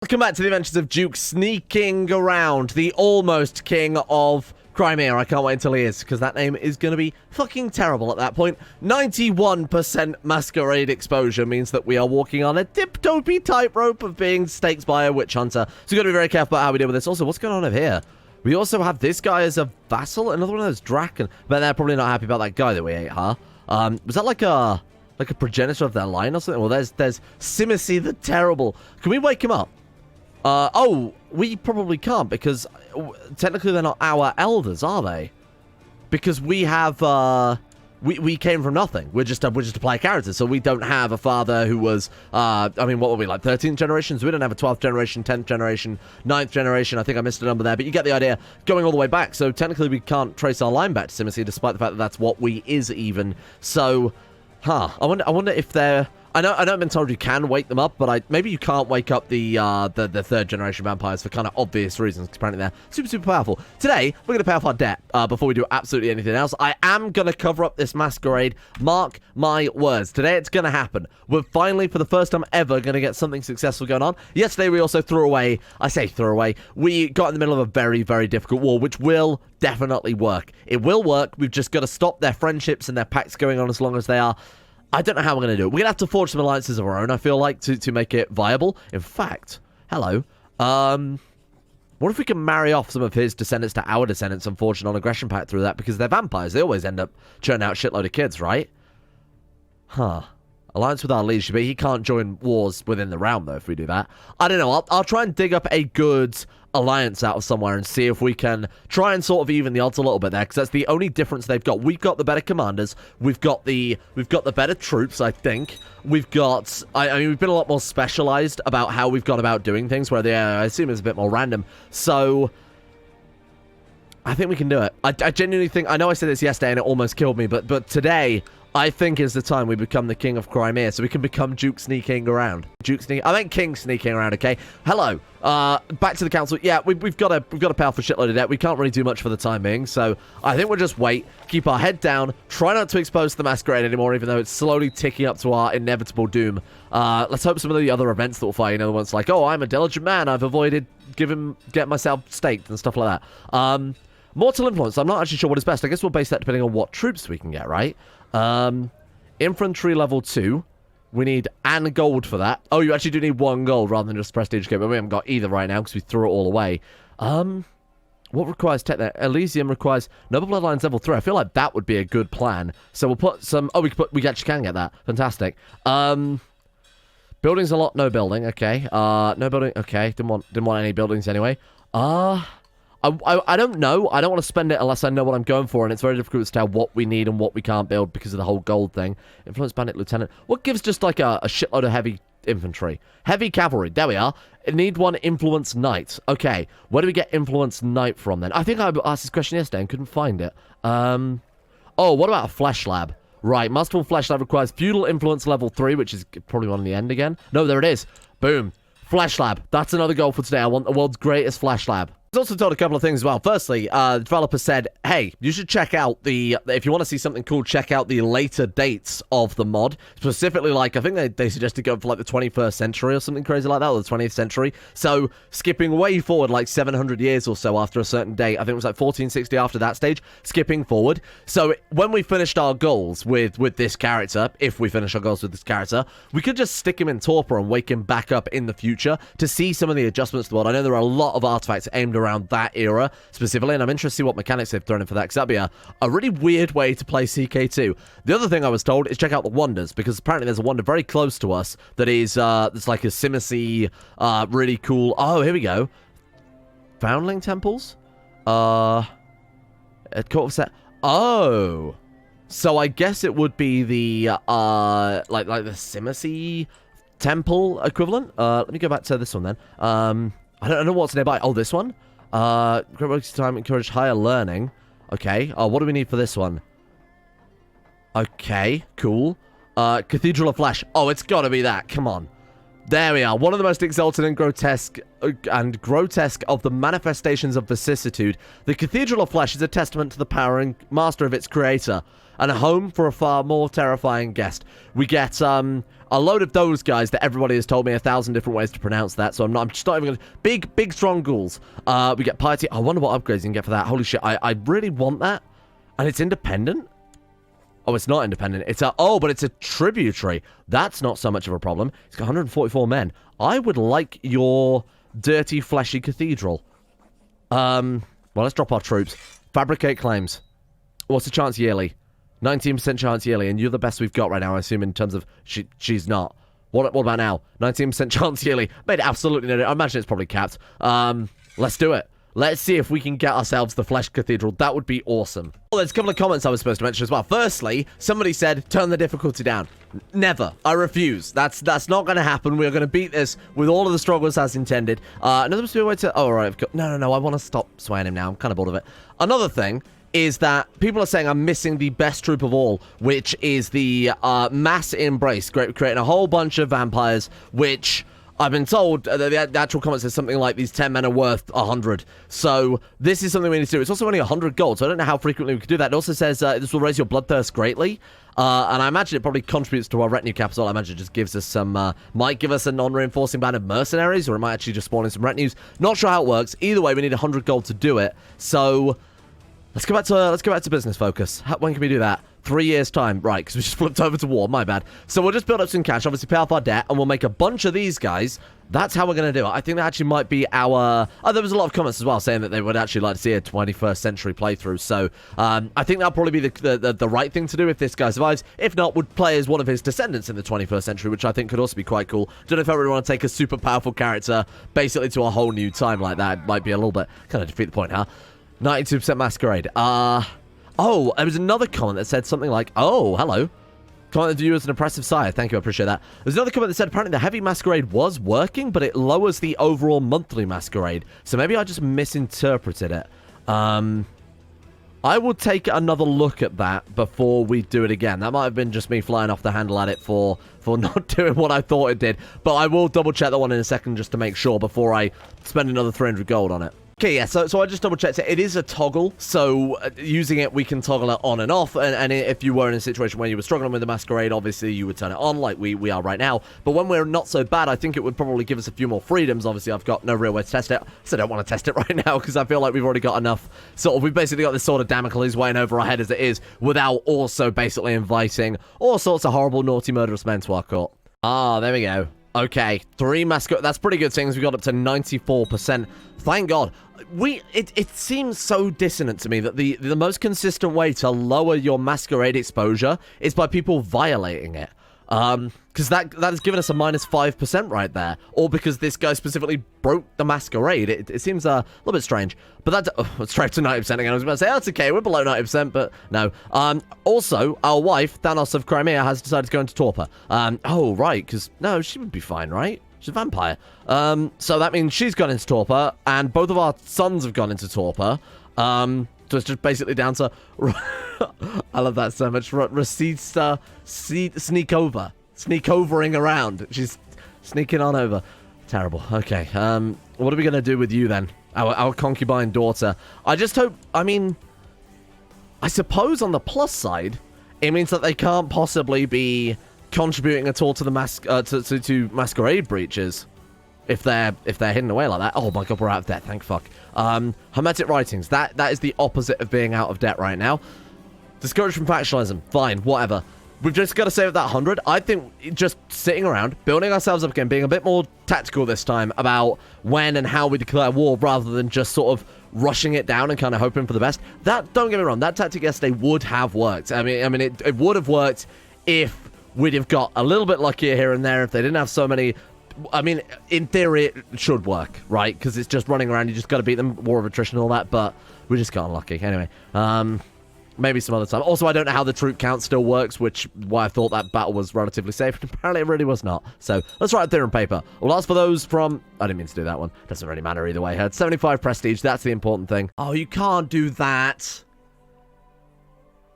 Welcome back to the adventures of Duke sneaking around, the almost king of Crimea. I can't wait until he is, because that name is going to be fucking terrible at that point. 91% masquerade exposure means that we are walking on a tiptoe tightrope of being staked by a witch hunter. So we've got to be very careful about how we deal with this. Also, what's going on over here? We also have this guy as a vassal, another one of those Draken. But they're probably not happy about that guy that we ate, huh? Was that like a progenitor of their line or something? Well, there's Simacy the Terrible. Can we wake him up? Oh, we probably can't, because technically they're not our elders, are they? Because we have, we came from nothing. We're just a player character, so we don't have a father who was, I mean, what were we, like 13th generation? So we don't have a 12th generation, 10th generation, 9th generation. I think I missed a number there, but you get the idea. Going all the way back, so technically we can't trace our line back to Simacy, despite the fact that that's what we is even. So, I wonder if they're... I know I've been told you can wake them up, but maybe you can't wake up the third generation vampires for kind of obvious reasons, because apparently they're super powerful. Today, we're going to pay off our debt before we do absolutely anything else. I am going to cover up this masquerade. Mark my words. Today it's going to happen. We're finally, for the first time ever, going to get something successful going on. Yesterday we also threw away, we got in the middle of a very, very difficult war, which will definitely work. It will work. We've just got to stop their friendships and their pacts going on as long as they are. I don't know how we're going to do it. We're going to have to forge some alliances of our own, I feel like, to make it viable. In fact, hello. What if we can marry off some of his descendants to our descendants and forge an non-aggression pact through that? Because they're vampires. They always end up churning out a shitload of kids, right? Huh. Alliance with our leadership. He can't join wars within the realm, though, if we do that. I don't know. I'll try and dig up a good alliance out of somewhere and see if we can try and sort of even the odds a little bit there, because that's the only difference they've got. We've got the better commanders. We've got the better troops, I think. We've got... I mean, we've been a lot more specialized about how we've gone about doing things, where I assume it's a bit more random. So... I think we can do it. I genuinely think... I know I said this yesterday and it almost killed me, but today... I think is the time we become the king of Crimea, so we can become Duke sneaking around. I meant king sneaking around, okay? Hello. Back to the council. Yeah, we've got a powerful shitload of debt. We can't really do much for the time being, so I think we'll just wait, keep our head down, try not to expose the masquerade anymore, even though it's slowly ticking up to our inevitable doom. Let's hope some of the other events that will fire, you know, the ones like, oh, I'm a diligent man, I've avoided getting myself staked and stuff like that. Mortal influence. I'm not actually sure what is best. I guess we'll base that depending on what troops we can get, right? Infantry level 2. We need and gold for that. Oh, you actually do need 1 gold rather than just prestige kit, but we haven't got either right now because we threw it all away. What requires tech there? Elysium requires Noble Bloodlines level 3. I feel like that would be a good plan. So we'll put some... Oh, we actually can get that. Fantastic. Buildings a lot. No building. Okay. No building. Okay. Didn't want any buildings anyway. I don't know. I don't want to spend it unless I know what I'm going for, and it's very difficult to tell what we need and what we can't build because of the whole gold thing. Influence Bandit Lieutenant. What gives just like a shitload of heavy infantry? Heavy cavalry. There we are. Need 1 Influence Knight. Okay. Where do we get Influence Knight from then? I think I asked this question yesterday and couldn't find it. Oh, what about a Flesh Lab? Right. Masterful Flesh Lab requires Feudal Influence level 3, which is probably one in the end again. No, there it is. Boom. Flesh Lab. That's another goal for today. I want the world's greatest Flesh Lab. I was also told a couple of things as well. Firstly, the developer said, hey, you should check out if you want to see something cool, check out the later dates of the mod. Specifically, like, I think they suggested going for, like, the 21st century or something crazy like that, or the 20th century. So, skipping way forward, like, 700 years or so after a certain date. I think it was, like, 1460 after that stage. Skipping forward. So, when we finished our goals with this character, if we finish our goals with this character, we could just stick him in torpor and wake him back up in the future to see some of the adjustments to the world. I know there are a lot of artifacts aimed around that era specifically, and I'm interested to see what mechanics they've thrown in for that, because that'd be a really weird way to play CK2. The other thing I was told is check out the wonders, because apparently there's a wonder very close to us that is it's like a Simacy, really cool. Oh, here we go. Foundling temples? At court of set. Oh, so I guess it would be the like the Simacy temple equivalent. Let me go back to this one then. I don't know what's nearby. Oh, this one? Great work time, encourage higher learning. Okay. What do we need for this one? Okay, cool. Cathedral of Flesh. Oh, it's gotta be that. Come on. There we are. One of the most exalted and grotesque of the manifestations of vicissitude. The Cathedral of Flesh is a testament to the power and master of its creator, and a home for a far more terrifying guest. We get a load of those guys that everybody has told me 1,000 different ways to pronounce that, so I'm just not even gonna... Big, strong ghouls. We get piety. I wonder what upgrades you can get for that. Holy shit, I really want that. And it's independent? Oh, it's not independent. It's a... Oh, but it's a tributary. That's not so much of a problem. It's got 144 men. I would like your dirty, fleshy cathedral. Well, let's drop our troops. Fabricate claims. What's the chance yearly? 19% chance yearly, and you're the best we've got right now, I assume, in terms of... She's not. What about now? 19% chance yearly. Made absolutely no... I imagine it's probably capped. Let's do it. Let's see if we can get ourselves the Flesh Cathedral. That would be awesome. Well, there's a couple of comments I was supposed to mention as well. Firstly, somebody said, turn the difficulty down. Never. I refuse. That's not going to happen. We are going to beat this with all of the struggles as intended. Another way to... Oh, all right. No. I want to stop swaying him now. I'm kind of bored of it. Another thing is that people are saying I'm missing the best troop of all, which is the Mass Embrace, creating a whole bunch of vampires, which... I've been told that the actual comment says something like these 10 men are worth 100. So this is something we need to do. It's also only 100 gold, so I don't know how frequently we could do that. It also says this will raise your bloodthirst greatly. And I imagine it probably contributes to our retinue cap as well. I imagine it just gives us some, might give us a non-reinforcing band of mercenaries, or it might actually just spawn in some retinues. Not sure how it works. Either way, we need 100 gold to do it. So let's go back to business focus. When can we do that? 3 years' time. Right, because we just flipped over to war. My bad. So we'll just build up some cash, obviously pay off our debt, and we'll make a bunch of these guys. That's how we're going to do it. I think that actually might be our... Oh, there was a lot of comments as well saying that they would actually like to see a 21st century playthrough. So I think that'll probably be the right thing to do if this guy survives. If not, would play as one of his descendants in the 21st century, which I think could also be quite cool. Don't know if I really want to take a super powerful character basically to a whole new time like that. It might be a little bit... Kind of defeat the point, huh? 92% Masquerade. Oh, there was another comment that said something like, oh, hello. Comment to you as an oppressive sire. Thank you, I appreciate that. There's another comment that said apparently the heavy Masquerade was working, but it lowers the overall monthly Masquerade. So maybe I just misinterpreted it. I will take another look at that before we do it again. That might have been just me flying off the handle at it for not doing what I thought it did. But I will double check that one in a second just to make sure before I spend another 300 gold on it. Okay, yeah, so I just double-checked it. It is a toggle, so using it, we can toggle it on and off, and if you were in a situation where you were struggling with the Masquerade, obviously you would turn it on like we are right now. But when we're not so bad, I think it would probably give us a few more freedoms. Obviously, I've got no real way to test it, so I don't want to test it right now, because I feel like we've already got enough. We've basically got this sort of Damocles weighing over our head as it is, without also basically inviting all sorts of horrible, naughty, murderous men to our court. Ah, there we go. Okay, 3 Masquerade. That's pretty good things. We got up to 94%. Thank God. It seems so dissonant to me that the most consistent way to lower your Masquerade exposure is by people violating it. Because that has given us a minus 5% right there. Or because this guy specifically broke the Masquerade. It seems a little bit strange. But that's... Oh, straight to 90% again. I was about to say, oh, it's okay, we're below 90%, but no. Also, our wife, Thanos of Crimea, has decided to go into torpor. Oh, right, because... No, she would be fine, right? She's a vampire. So that means she's gone into torpor, and both of our sons have gone into torpor. So it's just basically down to... I love that so much. Racista sneak overing around. She's sneaking on over. Terrible. Okay. What are we going to do with you then? Our concubine daughter. I just hope... I mean... I suppose on the plus side, it means that they can't possibly be contributing at all to the to Masquerade breaches. If they're hidden away like that. Oh my god, we're out of debt, thank fuck. Hermetic writings. That is the opposite of being out of debt right now. Discouraged from factionalism. Fine, whatever. We've just got to save that 100. I think just sitting around, building ourselves up again, being a bit more tactical this time about when and how we declare war rather than just sort of rushing it down and kind of hoping for the best. That, don't get me wrong, that tactic yesterday would have worked. I mean, it would have worked if we'd have got a little bit luckier here and there, if they didn't have so many... I mean, in theory, it should work, right? Because it's just running around, you just got to beat them, war of attrition and all that, but we just got unlucky. Anyway, maybe some other time. Also, I don't know how the troop count still works, which why I thought that battle was relatively safe. Apparently, it really was not. So, let's write it there on paper. We'll ask for those from... I didn't mean to do that one. Doesn't really matter either way. I had 75 prestige. That's the important thing. Oh, you can't do that.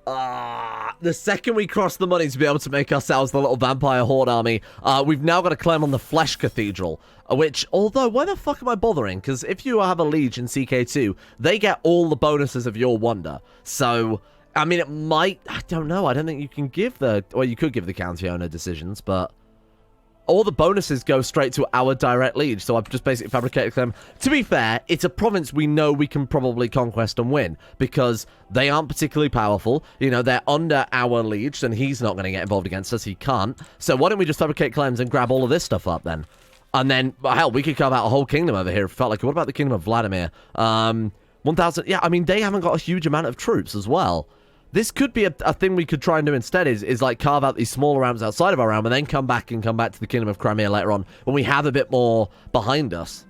The second we cross the money to be able to make ourselves the little vampire horde army, we've now got to claim on the Flesh Cathedral, which, although, why the fuck am I bothering? Because if you have a liege in CK2, they get all the bonuses of your wonder. So, I mean, it might, I don't know, I don't think you can give the, well, you could give the county owner decisions, but all the bonuses go straight to our direct liege, so I've just basically fabricated them. To be fair, it's a province we know we can probably conquest and win, because they aren't particularly powerful. You know, they're under our liege, and he's not going to get involved against us. He can't. So why don't we just fabricate claims and grab all of this stuff up, then? And then, hell, we could carve out a whole kingdom over here if it felt like it. What about the kingdom of Vladimir? 1,000... Yeah, I mean, they haven't got a huge amount of troops as well. This could be a thing we could try and do instead is like carve out these smaller realms outside of our realm and then come back to the Kingdom of Crimea later on when we have a bit more behind us.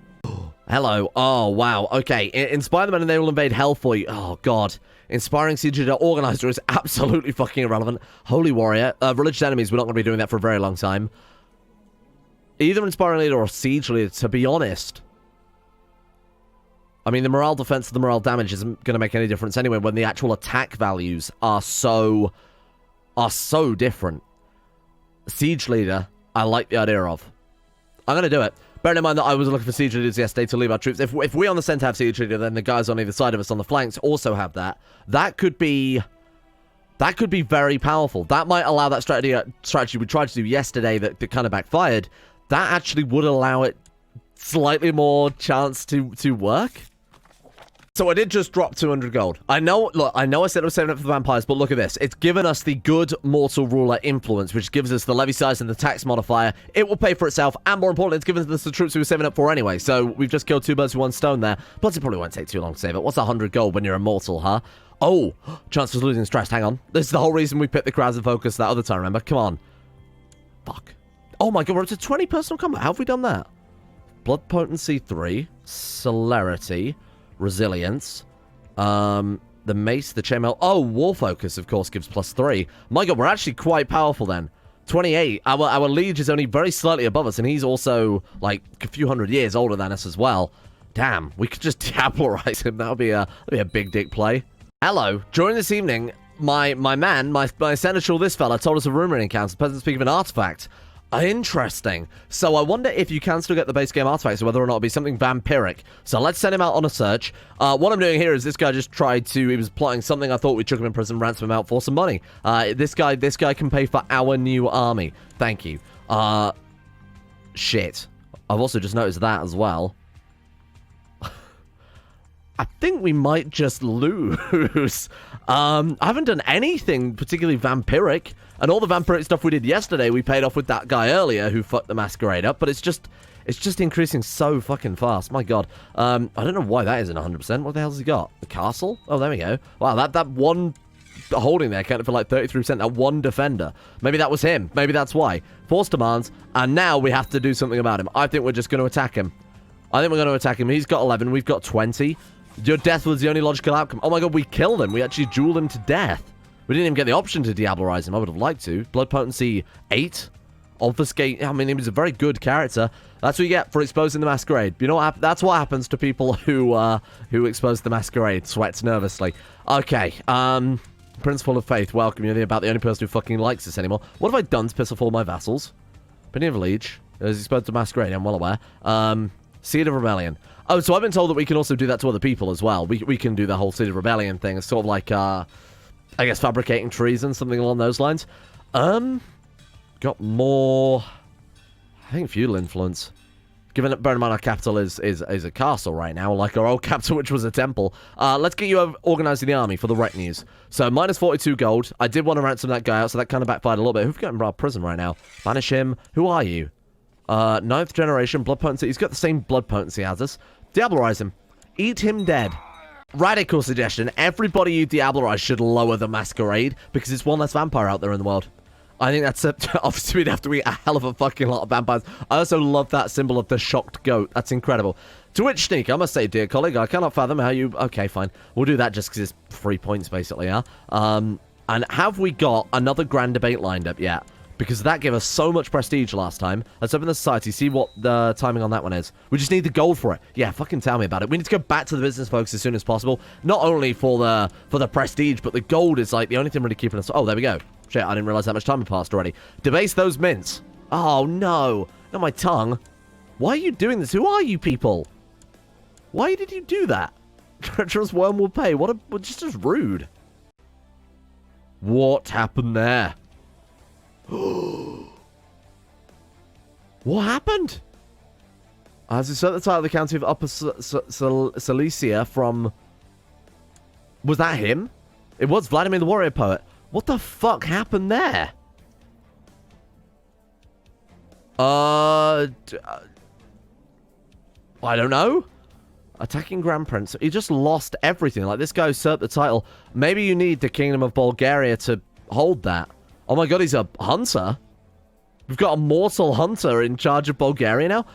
Hello. Oh, wow. Okay. Inspire them and they will invade hell for you. Oh, God. Inspiring siege leader organizer is absolutely fucking irrelevant. Holy warrior. Religious enemies, we're not going to be doing that for a very long time. Either inspiring leader or siege leader, to be honest. I mean, the morale defense and the morale damage isn't going to make any difference anyway when the actual attack values are so different. Siege leader, I like the idea of. I'm going to do it. Bearing in mind that I was looking for siege leaders yesterday to leave our troops. If we on the center have siege leader, then the guys on either side of us on the flanks also have that. That could be very powerful. That might allow that strategy we tried to do yesterday that kind of backfired. That actually would allow it slightly more chance to work. So I did just drop 200 gold. I know, look, I know I said I was saving up for the vampires, but look at this. It's given us the good mortal ruler influence, which gives us the levy size and the tax modifier. It will pay for itself, and more importantly, it's given us the troops we were saving up for anyway. So we've just killed 2 birds with 1 stone there. Plus, it probably won't take too long to save it. What's 100 gold when you're immortal, huh? Oh, chance of losing stress. Hang on. This is the whole reason we picked the crowds and focus that other time, remember? Come on. Fuck. Oh my god, we're up to 20 personal combat. How have we done that? Blood potency 3, celerity, resilience, the mace, the chainmail. Oh, war focus, of course, gives +3. My god, we're actually quite powerful then. 28. Our liege is only very slightly above us, and he's also like a few hundred years older than us as well. Damn, we could just diablerize him. That'll be a big dick play. Hello. During this evening, my seneschal, this fella, told us a rumor in encounter. The person speaking of an artifact. Interesting. So I wonder if you can still get the base game artifacts, or whether or not it'll be something vampiric. So let's send him out on a search. What I'm doing here is this guy just tried to, he was plotting something. I thought we'd chuck him in prison, ransom him out for some money. This guy can pay for our new army. Thank you. Shit. I've also just noticed that as well. I think we might just lose. I haven't done anything particularly vampiric. And all the vampiric stuff we did yesterday, we paid off with that guy earlier who fucked the masquerade up. But it's just increasing so fucking fast. My god. I don't know why that isn't 100%. What the hell has he got? The castle? Oh, there we go. Wow, that one holding there counted for like 33%. That one defender. Maybe that was him. Maybe that's why. Force demands. And now we have to do something about him. I think we're just going to attack him. He's got 11. We've got 20. Your death was the only logical outcome. Oh my god, we killed him. We actually dueled him to death. We didn't even get the option to diablerize him. I would have liked to. Blood potency 8. Obfuscate. I mean, he was a very good character. That's what you get for exposing the masquerade. You know what? That's what happens to people who expose the masquerade. Sweats nervously. Okay. Principle of Faith. Welcome. You're about the only person who fucking likes this anymore. What have I done to piss off all my vassals? Opinion of Liege. Is exposed to masquerade. I'm well aware. Seed of Rebellion. Oh, so I've been told that we can also do that to other people as well. We can do the whole Seed of Rebellion thing. It's sort of like, I guess, fabricating treason, something along those lines. Got more, I think, feudal influence. Given that, bear in mind, our capital is a castle right now, like our old capital, which was a temple. Let's get you organizing the army for the retinues. So, minus 42 gold. I did want to ransom that guy out, so that kind of backfired a little bit. Who've got him in prison right now? Banish him. Who are you? 9th generation, blood potency. He's got the same blood potency as us. Diablerize him. Eat him dead. Radical suggestion. Everybody you diablerize should lower the masquerade, because it's one less vampire out there in the world. I think that's obviously we'd have to eat a hell of a fucking lot of vampires. I also love that symbol of the shocked goat. That's incredible. To which, Sneak, I must say, dear colleague, I cannot fathom how you... Okay, fine. We'll do that just because it's 3 points, basically, yeah? And have we got another grand debate lined up yet? because that gave us so much prestige last time. Let's open the society, see what the timing on that one is. We just need the gold for it. Yeah, fucking tell me about it. We need to go back to the business, folks, as soon as possible. Not only for the prestige, but the gold is like the only thing really keeping us... Oh, there we go. Shit, I didn't realize that much time had passed already. Debase those mints. Oh, no. Not my tongue. Why are you doing this? Who are you people? Why did you do that? Treacherous worm will pay. What just rude. What happened there? What happened? As we set the title of the county of Upper Silesia from... Was that him? It was Vladimir the warrior poet. What the fuck happened there? I don't know. Attacking Grand Prince. He just lost everything. Like, this guy usurped the title. Maybe you need the Kingdom of Bulgaria to hold that. Oh my god, he's a hunter? We've got a mortal hunter in charge of Bulgaria now?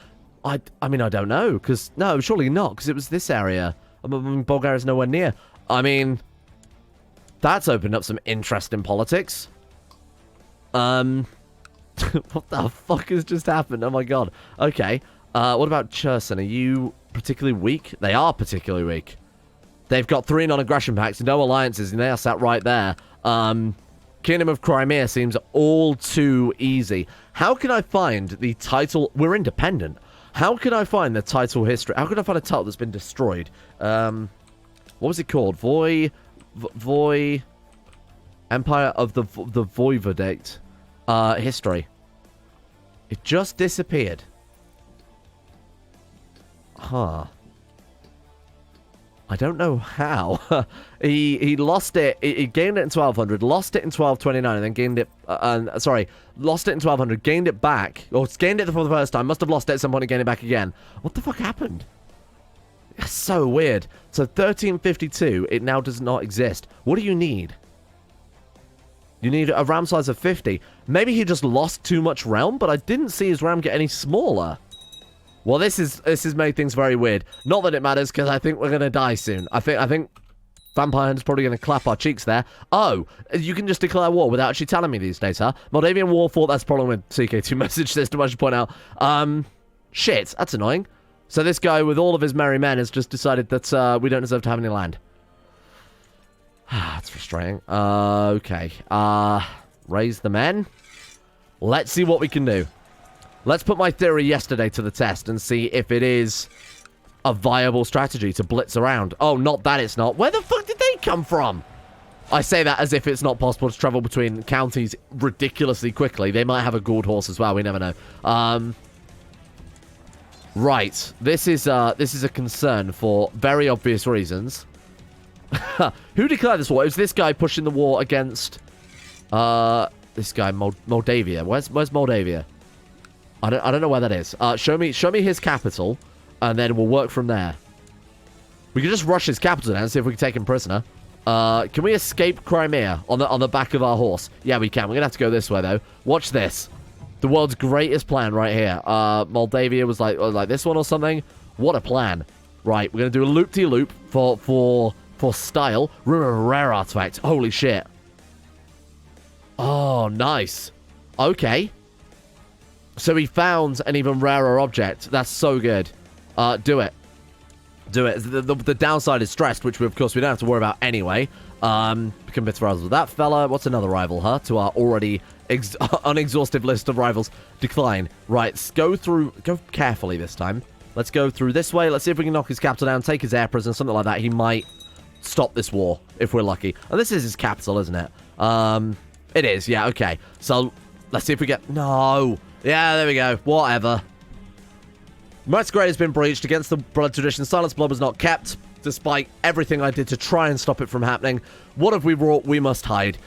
I mean, I don't know. Because, no, surely not. Because it was this area. I mean, Bulgaria's nowhere near. I mean, that's opened up some interesting politics. What the fuck has just happened? Oh my god. Okay. What about Cherson? Are you particularly weak? They are particularly weak. They've got 3 non-aggression pacts, no alliances, and they are sat right there. Kingdom of Crimea seems all too easy. How can I find the title? We're independent. How can I find the title history? How can I find a title that's been destroyed? What was it called? Empire of the Voivodate. History. It just disappeared. Huh. I don't know how. he lost it. He gained it in 1200, lost it in 1229, and then gained it... lost it in 1200, gained it back. Or gained it for the first time. Must have lost it at some point and gained it back again. What the fuck happened? That's so weird. So 1352, it now does not exist. What do you need? You need a realm size of 50. Maybe he just lost too much realm, but I didn't see his realm get any smaller. Well, this has made things very weird. Not that it matters, because I think we're going to die soon. I think Vampire Hunter's probably going to clap our cheeks there. Oh, you can just declare war without actually telling me these days, huh? Moldavian War Fort, that's the problem with CK2 message system, I should point out. Shit, that's annoying. So this guy with all of his merry men has just decided that we don't deserve to have any land. That's frustrating. Okay. Raise the men. Let's see what we can do. Let's put my theory yesterday to the test and see if it is a viable strategy to blitz around. Oh, not that it's not. Where the fuck did they come from? I say that as if it's not possible to travel between counties ridiculously quickly. They might have a gold horse as well. We never know. Right. This is a concern for very obvious reasons. Who declared this war? It was this guy pushing the war against this guy Moldavia. Where's Moldavia? I don't know where that is. Show me his capital, and then we'll work from there. We can just rush his capital down and see if we can take him prisoner. Can we escape Crimea on the back of our horse? Yeah, we can. We're gonna have to go this way though. Watch this. The world's greatest plan right here. Moldavia was like this one or something. What a plan! Right, we're gonna do a loop-de-loop for style. Rare artifact. Holy shit. Oh, nice. Okay. So he found an even rarer object. That's so good. Do it. Do it. The downside is stressed, which of course we don't have to worry about anyway. Become bits rivals with that fella. What's another rival, huh? To our already unexhaustive list of rivals. Decline. Right, go carefully this time. Let's go through this way. Let's see if we can knock his capital down, take his air prison, something like that. He might stop this war, if we're lucky. And this is his capital, isn't it? It is, yeah, okay. So, let's see if we get... No! Yeah, there we go. Whatever. Masquerade has been breached against the blood tradition. Silence blood was not kept, despite everything I did to try and stop it from happening. What have we wrought? We must hide.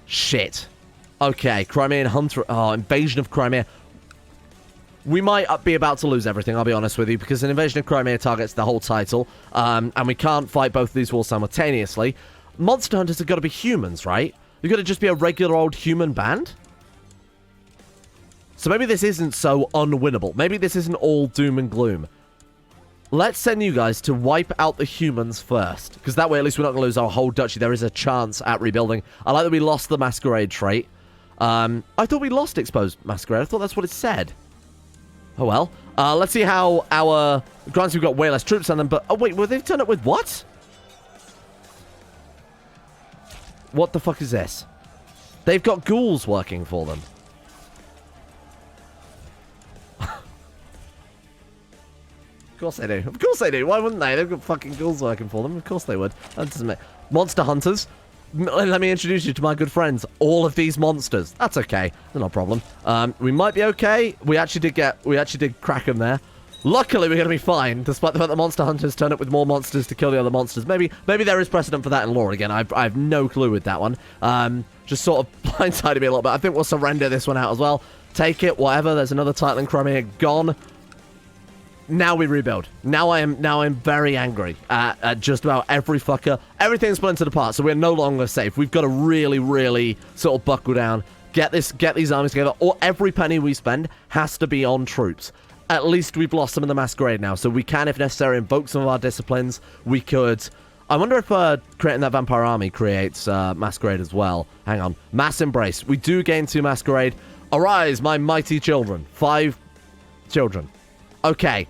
Shit. Okay, Crimean Hunter... Oh, invasion of Crimea. We might be about to lose everything, I'll be honest with you, because an invasion of Crimea targets the whole title, and we can't fight both of these wars simultaneously. Monster Hunters have got to be humans, right? You've got to just be a regular old human band? So maybe this isn't so unwinnable. Maybe this isn't all doom and gloom. Let's send you guys to wipe out the humans first, because that way at least we're not going to lose our whole duchy. There is a chance at rebuilding. I like that we lost the Masquerade trait. I thought we lost exposed masquerade. I thought that's what it said. Oh, well. Let's see how our... Granted, we've got way less troops on them, but... Oh, wait, well, they've turned up with what? What the fuck is this? They've got ghouls working for them. Of course they do. Of course they do. Why wouldn't they? They've got fucking ghouls working for them. Of course they would. That doesn't make... Monster hunters. Let me introduce you to my good friends. All of these monsters. That's okay. They're not a problem. We might be okay. We actually did crack them there. Luckily, we're going to be fine, despite the fact that monster hunters turn up with more monsters to kill the other monsters. Maybe there is precedent for that in lore again. I have no clue with that one. Just sort of blindsided me a little bit. I think we'll surrender this one out as well. Take it, whatever. There's another title in Crimea gone. Now we rebuild. Now I'm very angry at just about every fucker. Everything's splintered apart, so we're no longer safe. We've got to really, really sort of buckle down. Get these armies together, or every penny we spend has to be on troops. At least we've lost some of the masquerade now, so we can, if necessary, invoke some of our disciplines. We could... I wonder if creating that vampire army creates masquerade as well. Hang on. Mass embrace. We do gain 2 masquerade. Arise, my mighty children. 5 children. Okay.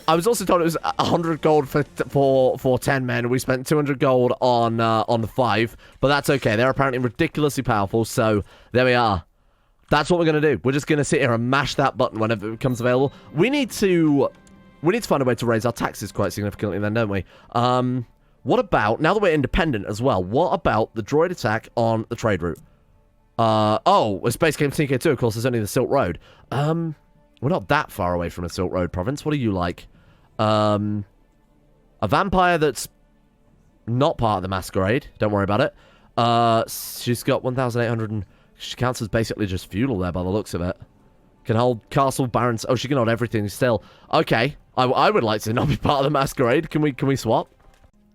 I was also told it was 100 gold for 10 men. We spent 200 gold on the 5, but that's okay. They're apparently ridiculously powerful, so there we are. That's what we're going to do. We're just going to sit here and mash that button whenever it becomes available. We need to find a way to raise our taxes quite significantly then, don't we? What about, now that we're independent as well, what about the droid attack on the trade route? Oh, it's Space Game CK2, of course, there's only the Silk Road. We're not that far away from a Silk Road province. What are you like? A vampire that's not part of the masquerade. Don't worry about it. She's got 1,800 and... She counts as basically just feudal there by the looks of it. Can hold castle, barons... Oh, she can hold everything still. Okay. I would like to not be part of the masquerade. Can we swap?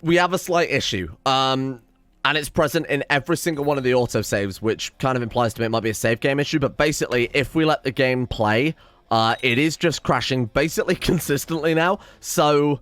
We have a slight issue. And it's present in every single one of the autosaves, which kind of implies to me it might be a save game issue. But basically, if we let the game play... it is just crashing basically consistently now. So,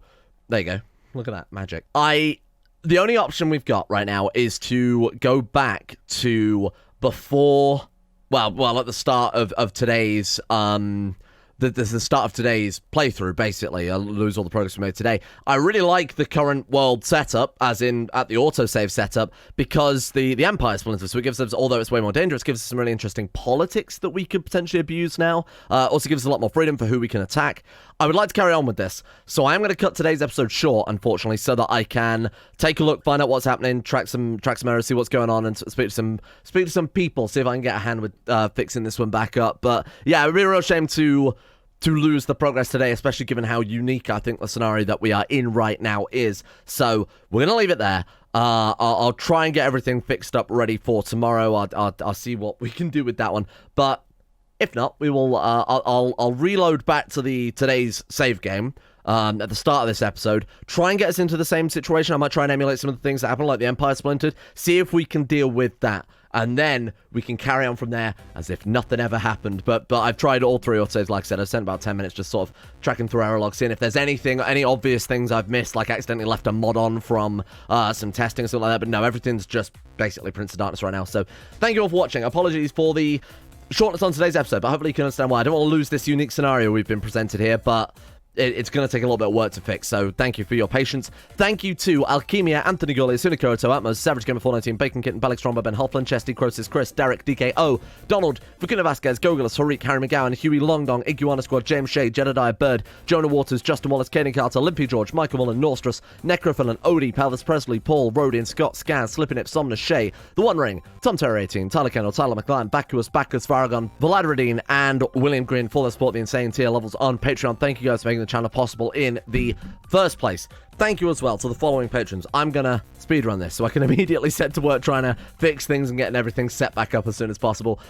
there you go. Look at that. Magic. The only option we've got right now is to go back to before... Well, at the start of today's... the start of today's playthrough, basically. I'll lose all the progress we made today. I really like the current world setup, as in at the autosave setup, because the Empire splinters, so it gives us, although it's way more dangerous, gives us some really interesting politics that we could potentially abuse now. Also gives us a lot more freedom for who we can attack. I would like to carry on with this, so I am going to cut today's episode short, unfortunately, so that I can take a look, find out what's happening, track some errors, see what's going on, and speak to some people, see if I can get a hand with fixing this one back up. But yeah, it would be a real shame to lose the progress today, especially given how unique I think the scenario that we are in right now is. So we're gonna leave it there. I'll try and get everything fixed up, ready for tomorrow. I'll see what we can do with that one. But if not, we will. I'll reload back to today's save game at the start of this episode. Try and get us into the same situation. I might try and emulate some of the things that happened, like the Empire splintered. See if we can deal with that. And then we can carry on from there as if nothing ever happened. But I've tried all 3 autosaves, like I said. I've spent about 10 minutes just sort of tracking through error logs, seeing if there's any obvious things I've missed, like accidentally left a mod on from some testing or something like that. But no, everything's just basically Prince of Darkness right now. So thank you all for watching. Apologies for the shortness on today's episode, but hopefully you can understand why. I don't want to lose this unique scenario we've been presented here, but it's going to take a little bit of work to fix, so thank you for your patience. Thank you to Alchemia, Anthony Gully, Sunikoroto, Atmos, Savage Gamer 419, Bacon Kitten, Belix Stromba, Ben Hoffland, Chesty, Crosis, Chris, Derek, DKO, Donald, Vakuna Vasquez, Gogolus, Harik, Harry McGowan, Huey Longdong, Iguana Squad, James Shea, Jedediah Bird, Jonah Waters, Justin Wallace, Caden Carter, Limpy George, Michael Mullen, Norstrus, Necrophil, and Odie, Palvis Presley, Paul, Rodian, Scott, Scaz, Slippinip, Somnus, Shea, The One Ring, Tom Terry 18, Tyler Kendall, Tyler McLean, Bacchus, Varagon, Vlad and William Green for their support the insane tier levels on Patreon. Thank you guys for making the channel possible in the first place. Thank you as well to the following patrons. I'm gonna speedrun this so I can immediately set to work trying to fix things and getting everything set back up as soon as possible.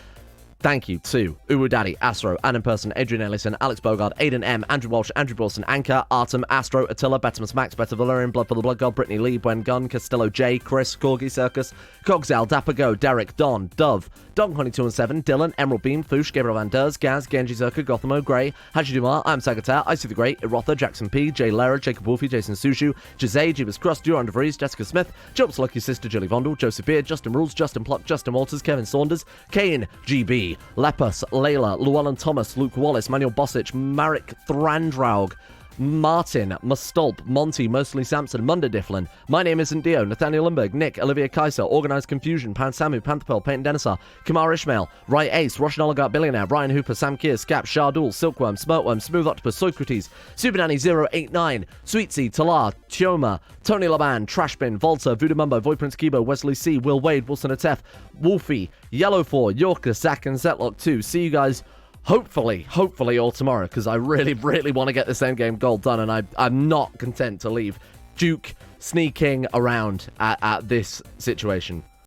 Thank you to Uwu Daddy, Astro, Annan Person, Adrian Ellison, Alex Bogard, Aiden M, Andrew Walsh, Andrew Wilson, Anchor, Artem, Astro, Attila, Betimus Max, Better Valerian, Blood for the Blood God, Brittany Lee, Bwen Gunn, Castillo J, Chris, Corgi Circus, Cogsal, Dapper Go, Derek, Don, Dove, Don 22 and 7, Dylan, Emerald Beam, Foosh, Gabriel Van Ders, Gaz, Genji Zerka, Gothamo, Grey, Haji Dumar, I'm Sagatar, I See the Great, Erotha, Jackson P, Jay Lera, Jacob Wolfie, Jason Sushu, Jose, Jeebus Cross, Duran DeVries, Jessica Smith, Job's Lucky Sister, Jilly Vondel, Joseph Beard, Justin Rules, Justin Pluck, Justin Walters, Kevin Saunders, Kane, GB, Lepus, Layla, Llewellyn Thomas, Luke Wallace, Manuel Bosic, Marek Thrandraug, Martin, Mustolp, Monty, Mostly Sampson, Munda Difflin, My Name Isn't Dio, Nathaniel Lundberg, Nick, Olivia Kaiser, Organised Confusion, Pan Samu, Pantherpearl, Peyton Denisar, Kamar Ishmael, Rai Ace, Roshan Oligarch Billionaire, Brian Hooper, Sam Keir, Scap, Shardul, Silkworm, Smirtworm, Smooth Octopus, Socrates, Supernanny 089, Sweetsy, Talar, Chioma, Tony Laban, Trashbin, Volta, Voodoo Mumbo, Void Prince Kibo, Wesley C, Will Wade, Wilson Atef, Wolfie, Yellow 4, Yorker, Zach, and Zetlock 2. See you guys hopefully all tomorrow, because I really want to get this endgame goal done, and I'm not content to leave Duke sneaking around at this situation.